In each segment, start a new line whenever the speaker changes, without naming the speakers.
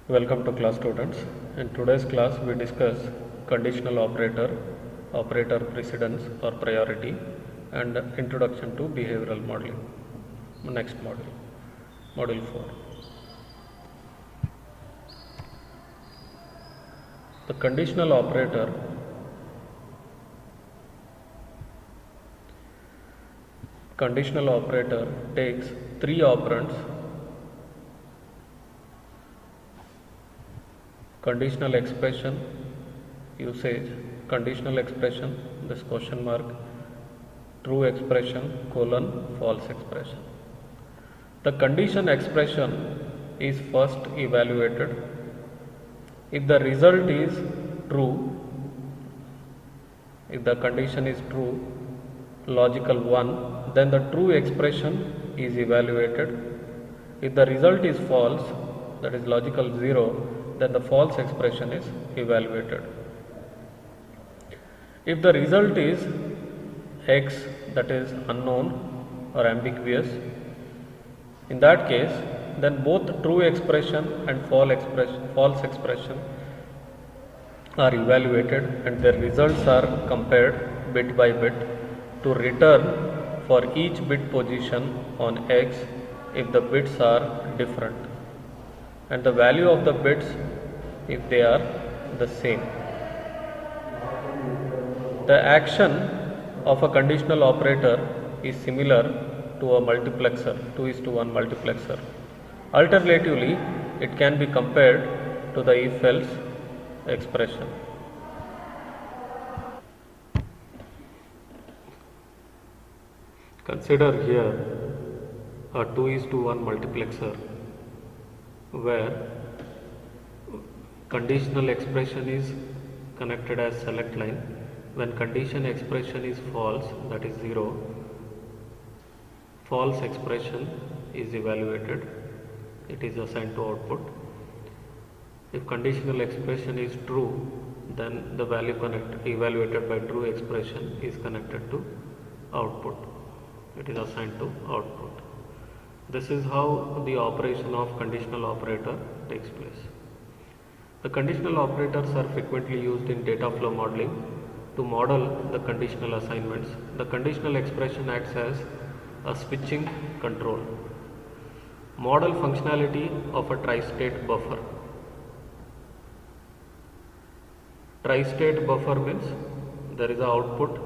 Welcome to class students. In today's class we discuss conditional operator, operator precedence or priority and introduction to behavioral modeling. Next module, module 4. The conditional operator takes three operands: conditional expression, usage, conditional expression, this question mark, true expression, colon, false expression. The condition expression is first evaluated. If the result is true, if the condition is true, logical 1, then the true expression is evaluated. If the result is false, that is logical 0, then the false expression is evaluated. If the result is x, that is unknown or ambiguous, in that case, then both true expression and false expression are evaluated and their results are compared bit by bit to return for each bit position on x if the bits are different, and the value of the bits if they are the same. The action of a conditional operator is similar to a multiplexer, 2:1 multiplexer. Alternatively, it can be compared to the if-else expression. Consider here a 2:1 multiplexer where conditional expression is connected as select line. When condition expression is false, that is 0, false expression is evaluated, it is assigned to output. If conditional expression is true, then the value evaluated by true expression is connected to output, it is assigned to output. This is how the operation of conditional operator takes place. The conditional operators are frequently used in data flow modeling to model the conditional assignments. The conditional expression acts as a switching control. Model functionality of a tri-state buffer. Tri-state buffer means there is an output,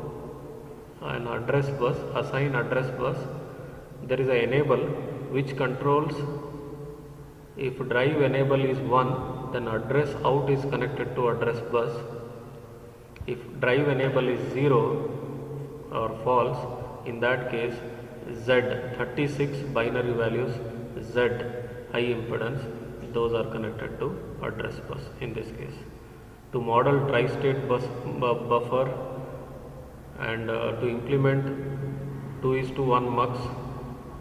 an address bus, assign address bus. There is an enable which controls, if drive enable is 1, then address out is connected to address bus. If drive enable is 0 or false, in that case Z, 36 binary values, Z high impedance, those are connected to address bus in this case. To model tri-state buffer and to implement 2:1 mux,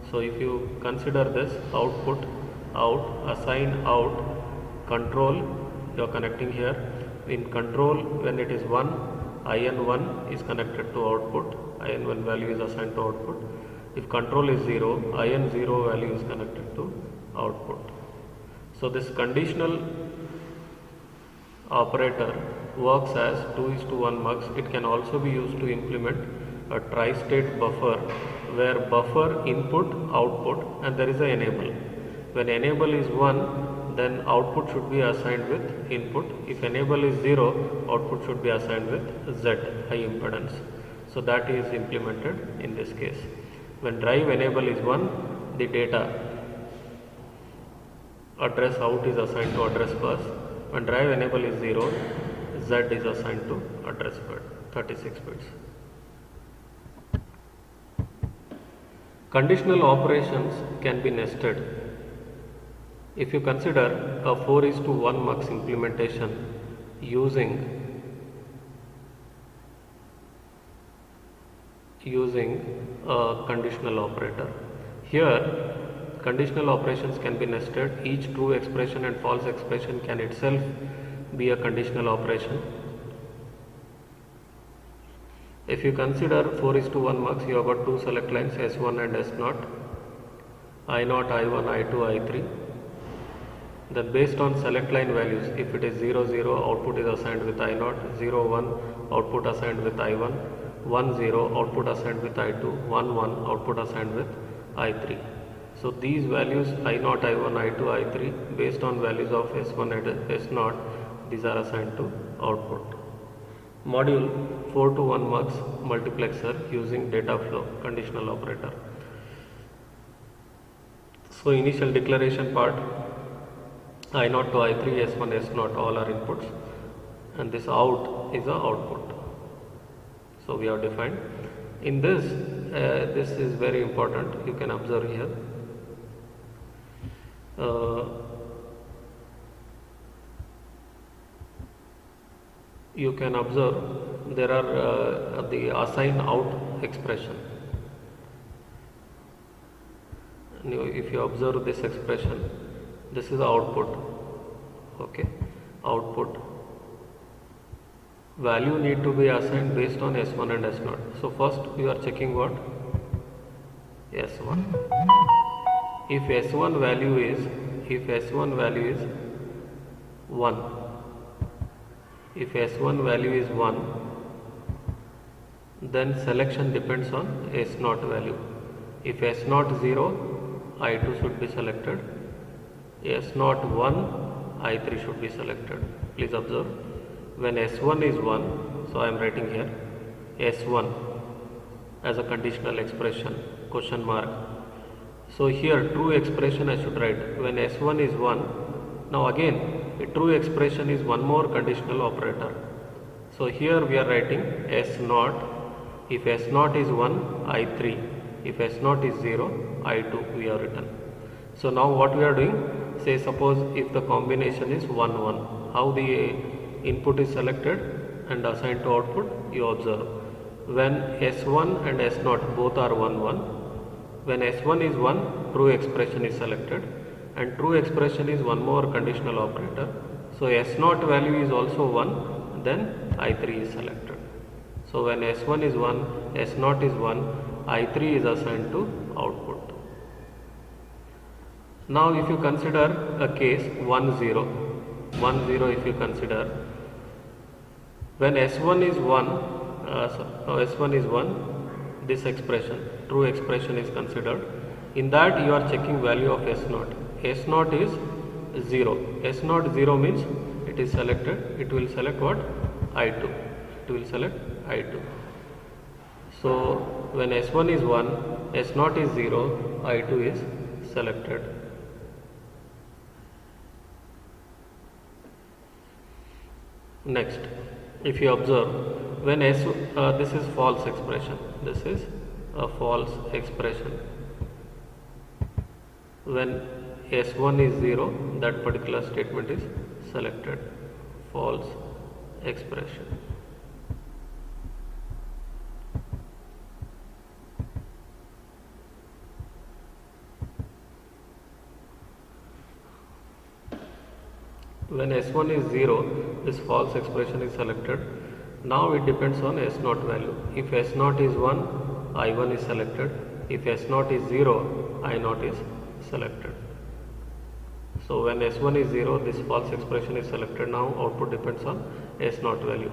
so if you consider this output, out, assign out, control, you are connecting here. In control, when it is 1, IN1 is connected to output, IN1 value is assigned to output. If control is 0, IN0 value is connected to output. So this conditional operator works as 2:1 mux. It can also be used to implement a tri-state buffer where buffer input, output, and there is a enable. When enable is 1, then output should be assigned with input. If enable is 0, output should be assigned with Z, high impedance. So that is implemented in this case. When drive enable is 1, the data address out is assigned to address bus. When drive enable is 0, Z is assigned to address bus, 36 bits. Conditional operations can be nested. If you consider a 4:1 mux implementation using a conditional operator, here conditional operations can be nested. Each true expression and false expression can itself be a conditional operation. If you consider 4:1 mux, you have got two select lines, S1 and S0, I0, I1, I2, I3. Then based on select line values, if it is 0 0, output is assigned with I0, 0 1, output assigned with I1, 1 0, output assigned with I2, 1 1, output assigned with I3. So these values I0, I1, I2, I3, based on values of S1 and S0, these are assigned to output. Module 4 to 1 mux multiplexer using data flow conditional operator. So initial declaration part, I0 to I3, S1, S0 all are inputs, and this out is the output. So we have defined. In this, this is very important, you can observe here. You can observe there are the assign out expression. If you observe this expression, this is the output. Okay, output value need to be assigned based on S1 and S0. So first we are checking what? S1. If S1 value is 1, if S1 value is 1, then selection depends on S0 value. If S0 0, I2 should be selected. S0 1, I3 should be selected. Please observe, when S1 is 1, so I am writing here S1 as a conditional expression, question mark. So here true expression I should write when S1 is 1. Now again a true expression is one more conditional operator. So here we are writing S0. If S0 is 1, I3. If S0 is 0, I2 we have written. So now what we are doing, say suppose if the combination is 1 1, how the input is selected and assigned to output, you observe. When S1 and S0 both are 1 1, when S1 is 1, true expression is selected, and true expression is one more conditional operator. So S0 value is also 1, then I3 is selected. So when S1 is 1, S0 is 1, I3 is assigned to output. Now if you consider a case 1 0, 1 0 if you consider, when S1 is 1, S1 is 1, this expression, true expression is considered. In that you are checking value of S0. S0 is 0. S0 0 means it is selected. It will select what? I2. It will select I2. So when S1 is 1, S0 is 0, I2 is selected. Next, if you observe, when this is false expression. This is a false expression. When S1 is 0, that particular statement is selected. False expression. When S1 is 0, this false expression is selected. Now it depends on S0 value. If S0 is 1, I1 is selected. If S0 is 0, I0 is selected. So when S1 is 0, this false expression is selected. Now output depends on S0 value.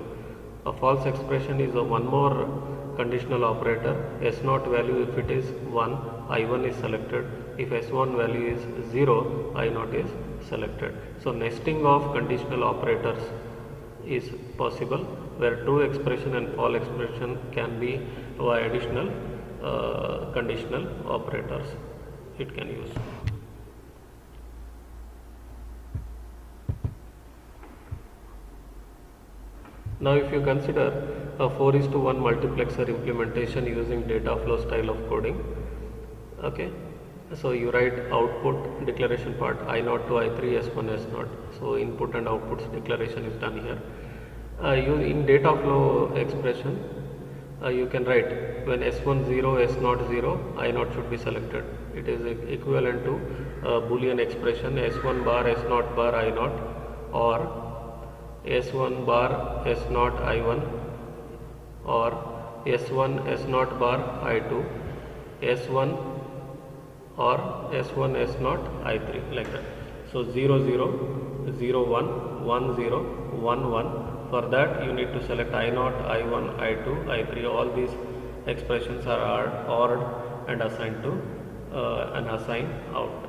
A false expression is one more conditional operator. S0 value, if it is 1, I1 is selected. If S1 value is 0, I0 is selected. So nesting of conditional operators is possible, where true expression and false expression can be via additional conditional operators it can use. Now if you consider a 4:1 multiplexer implementation using data flow style of coding, okay, so you write output declaration part I0 to I3, S1, S0. So input and outputs declaration is done here. In data flow expression, you can write when S1 0, S0 0, I0 should be selected. It is equivalent to Boolean expression S1 bar, S0 bar, I0, or S1 bar, S0 I1, or S1 S0 bar I2, S1 or S1 S0 I3, like that. So So 0 0 0 1 1 0 1 1. For that you need to select I0, I1, I2, I3. All these expressions are ORed and assigned to an assign out.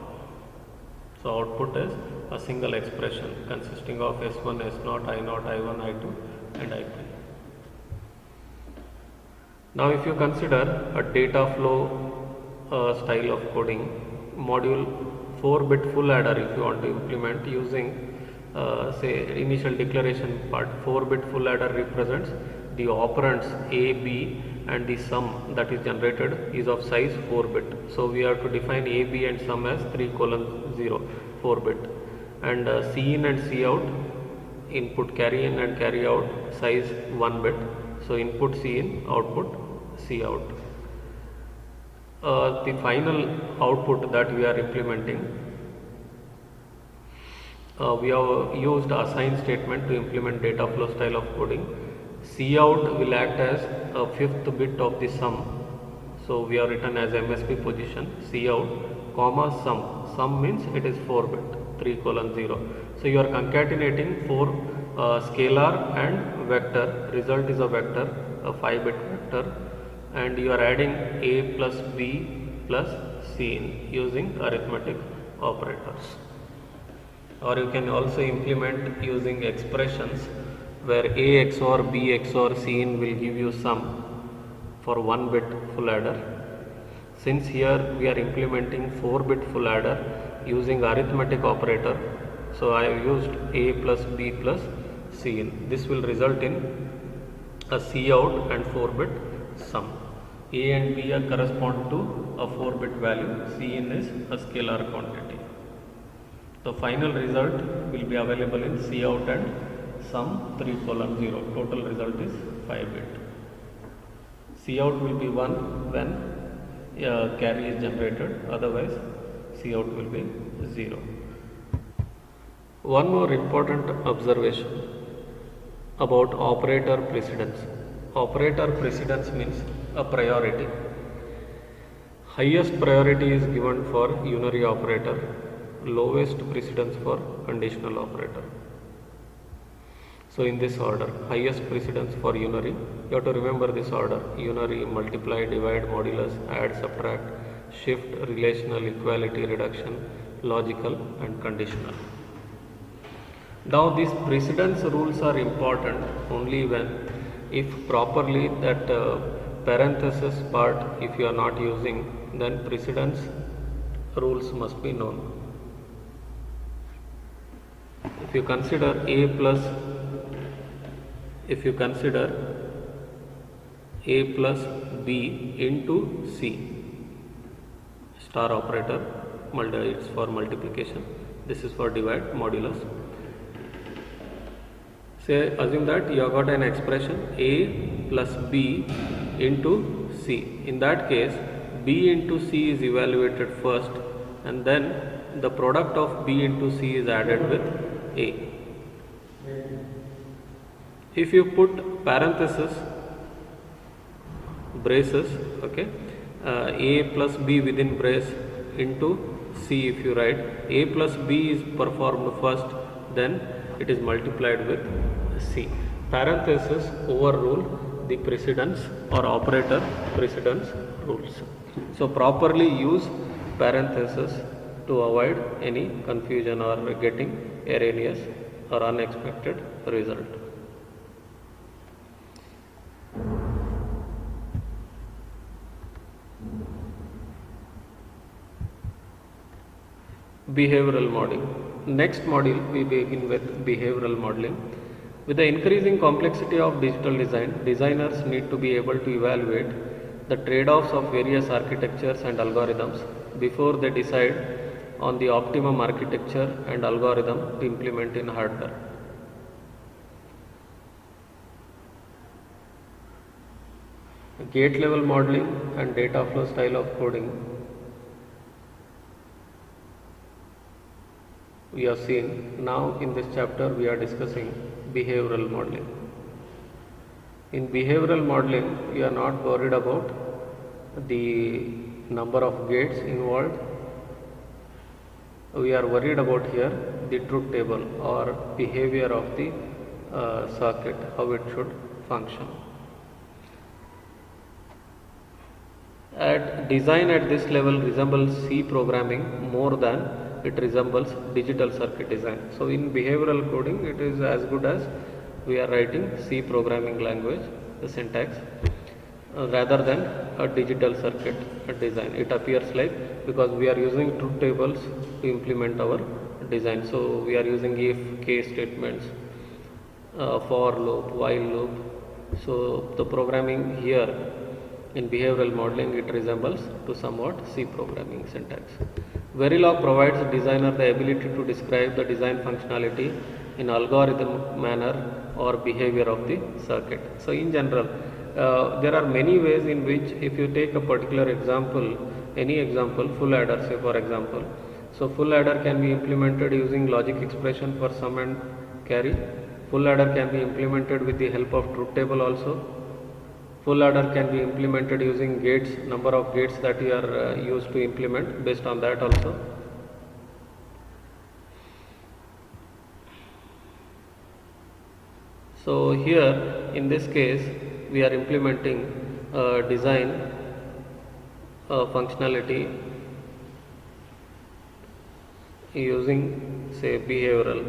So output is a single expression consisting of S1, S0, I0, I1, I2 and I3. Now if you consider a data flow style of coding, module 4-bit full adder, if you want to implement using say initial declaration part, 4-bit full adder represents the operands A, B and the sum that is generated is of size 4-bit. So we have to define A, B and sum as 3:0, 4-bit, and C in and C out, input carry in and carry out size 1-bit. So input C in, output C out. The final output that we are implementing, we have used assign statement to implement data flow style of coding. C out will act as a 5th bit of the sum. So we have written as MSB position C out, comma sum. Sum means it is 4-bit, 3:0. So you are concatenating 4 scalar and vector. Result is a vector, a 5-bit vector, and you are adding A plus B plus C in using arithmetic operators. Or you can also implement using expressions where A XOR B XOR C in will give you sum for 1-bit full adder. Since here we are implementing 4-bit full adder using arithmetic operator, so I have used A plus B plus C in. This will result in a C out and 4-bit sum. A and B are correspond to a 4-bit value, C in is a scalar quantity. The final result will be available in C out and sum 3:0. Total result is 5-bit. C out will be 1 when carry is generated, otherwise C out will be 0. One more important observation about operator precedence. Operator precedence means a priority. Highest priority is given for unary operator, lowest precedence for conditional operator. So in this order, highest precedence for unary, you have to remember this order: unary, multiply, divide, modulus, add, subtract, shift, relational, equality, reduction, logical and conditional. Now these precedence rules are important only when, if properly that parenthesis part if you are not using, then precedence rules must be known. If you consider A plus B into C, star operator, it's for multiplication, this is for divide, modulus. Say, assume that you have got an expression A plus B into C. In that case, B into C is evaluated first, and then the product of B into C is added with A. If you put parenthesis, braces, okay, A plus B within brace into C, if you write A plus B is performed first, then it is multiplied with C. Parenthesis overrule the precedence or operator precedence rules. So properly use parenthesis to avoid any confusion or getting erroneous or unexpected result. Behavioral modeling. Next module we begin with behavioral modeling. With the increasing complexity of digital design, designers need to be able to evaluate the trade-offs of various architectures and algorithms before they decide on the optimum architecture and algorithm to implement in hardware. Gate level modeling and data flow style of coding. We have seen. Now in this chapter we are discussing behavioral modeling. In behavioral modeling, we are not worried about the number of gates involved. we are worried about here the truth table or behavior of the circuit, how it should function. Design at this level resembles C programming more than it resembles digital circuit design. So in behavioral coding, it is as good as we are writing C programming language, the syntax, rather than a digital circuit design. It appears like, because we are using truth tables to implement our design. So we are using if, case statements, for loop, while loop. So the programming here in behavioral modeling, it resembles to somewhat C programming syntax. Verilog provides designer the ability to describe the design functionality in algorithm manner or behavior of the circuit. So in general, there are many ways in which, if you take a particular example, any example, full adder, say for example, so full adder can be implemented using logic expression for sum and carry. Full adder can be implemented with the help of truth table also. Full adder can be implemented using gates, number of gates that you are used to implement, based on that also. So here in this case we are implementing design functionality using, say, behavioral,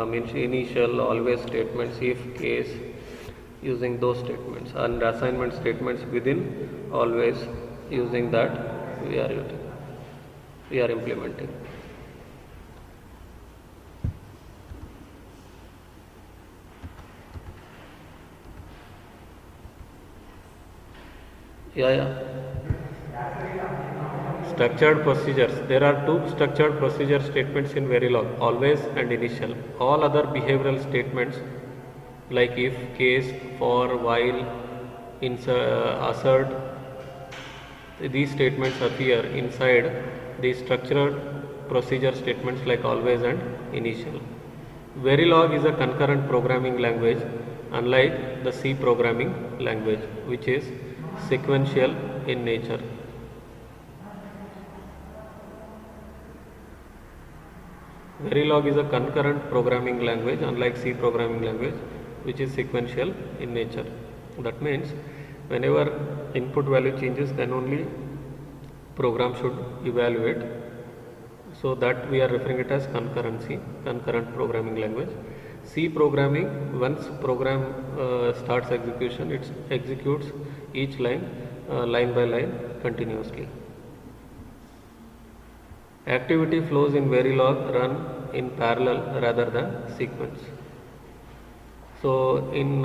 means initial, always statements, if, case, using those statements, and assignment statements within always, using that we are implementing. Structured procedures. There are two structured procedure statements in Verilog, always and initial. All other behavioral statements like if, case, for, while, assert, these statements appear inside the structured procedure statements like always and initial. Verilog is a concurrent programming language, unlike the C programming language, which is sequential in nature. Verilog is a concurrent programming language, unlike C programming language, which is sequential in nature. That means whenever input value changes, then only program should evaluate. So that we are referring it as concurrency, concurrent programming language. C programming, once program starts execution, it executes each line line by line continuously. Activity flows in Verilog run in parallel rather than sequence. So in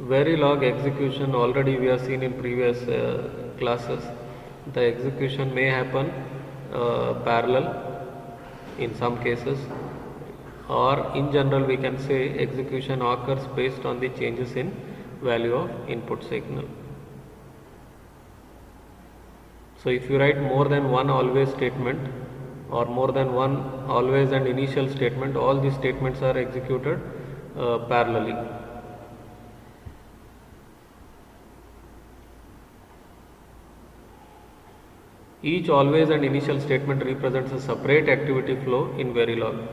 Verilog execution, already we have seen in previous classes, the execution may happen parallel in some cases, or in general we can say execution occurs based on the changes in value of input signal. So if you write more than one always statement or more than one always and initial statement, all these statements are executed parallelly. Each always and initial statement represents a separate activity flow in Verilog.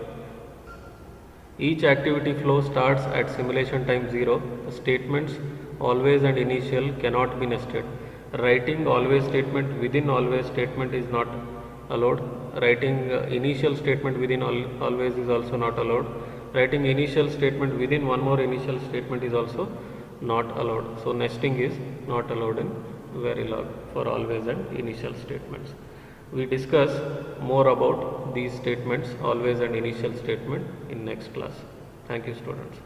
Each activity flow starts at simulation time 0. The statements always and initial cannot be nested. Writing always statement within always statement is not allowed. Writing initial statement within always is also not allowed. Writing initial statement within one more initial statement is also not allowed. So nesting is not allowed in Verilog for always and initial statements. We discuss more about these statements, always and initial statement, in next class. Thank you, students.